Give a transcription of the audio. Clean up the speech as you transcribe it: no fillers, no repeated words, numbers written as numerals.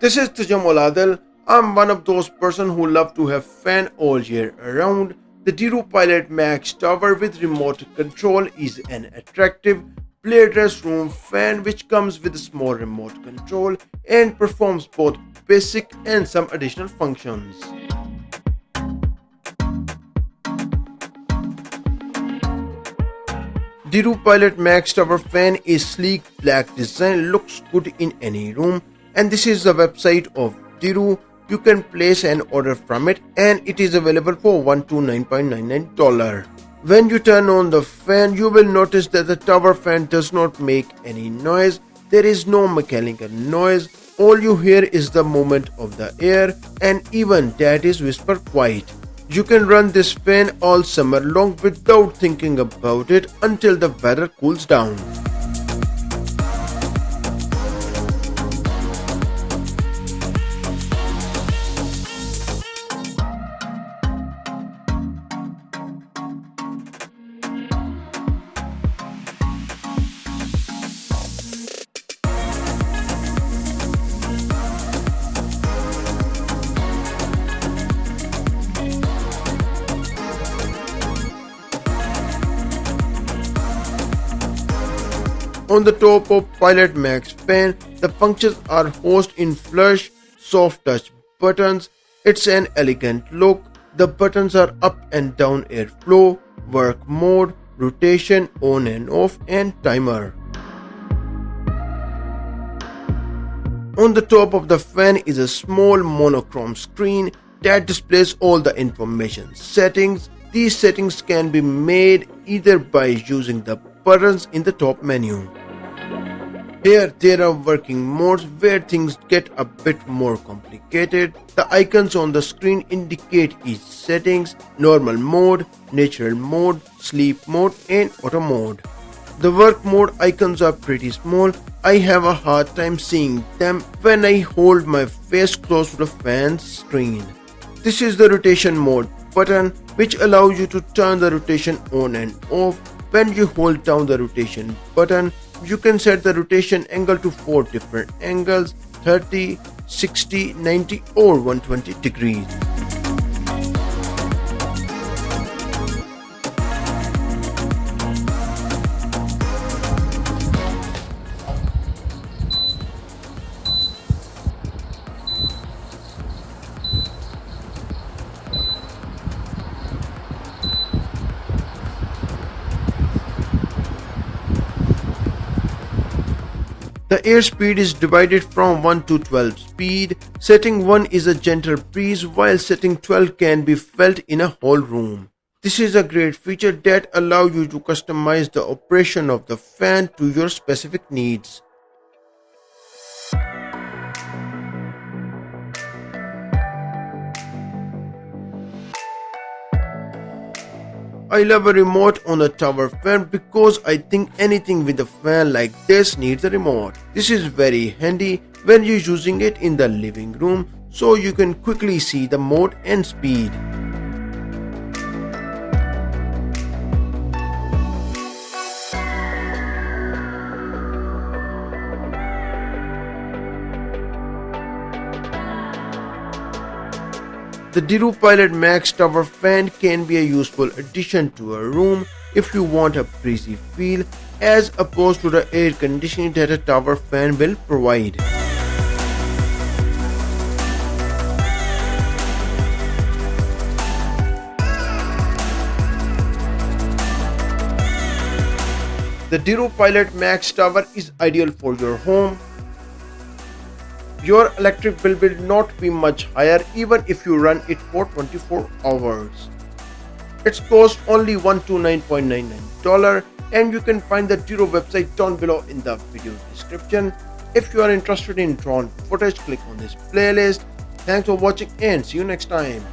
This is Tajamul Adil. I'm one of those person who love to have fan all year around. The DREO Pilot Max tower with remote control is an attractive play dress room fan which comes with a small remote control and performs both basic and some additional functions. DREO Pilot Max Tower Fan is sleek black design, looks good in any room, and this is the website of DREO. You can place an order from it and it is available for $129.99. When you turn on the fan, you will notice that the tower fan does not make any noise. There is no mechanical noise. All you hear is the movement of the air, and even that is whisper quiet. You can run this fan all summer long without thinking about it until the weather cools down. On the top of Pilot Max fan, the functions are housed in flush, soft touch buttons. It's an elegant look. The buttons are up and down airflow, work mode, rotation, on and off, and timer. On the top of the fan is a small monochrome screen that displays all the information settings. These settings can be made either by using the buttons in the top menu. Here there are working modes where things get a bit more complicated. The icons on the screen indicate each settings: normal mode, natural mode, sleep mode, and auto mode. The work mode icons are pretty small. I have a hard time seeing them when I hold my face close to the fan screen. This is the rotation mode button, which allows you to turn the rotation on and off. When you hold down the rotation button, you can set the rotation angle to 4 different angles: 30, 60, 90 or 120 degrees. The airspeed is divided from 1 to 12 speed. Setting 1 is a gentle breeze, while setting 12 can be felt in a whole room. This is a great feature that allows you to customize the operation of the fan to your specific needs. I love a remote on a tower fan because I think anything with a fan like this needs a remote. This is very handy when you're using it in the living room, so you can quickly see the mode and speed. The DREO Pilot Max Tower Fan can be a useful addition to a room if you want a breezy feel, as opposed to the air conditioning that a tower fan will provide. The DREO Pilot Max Tower is ideal for your home. Your electric bill will not be much higher even if you run it for 24 hours. Its cost only $129.99, and you can find the DREO website down below in the video description. If you are interested in drone footage, click on this playlist. Thanks for watching and see you next time.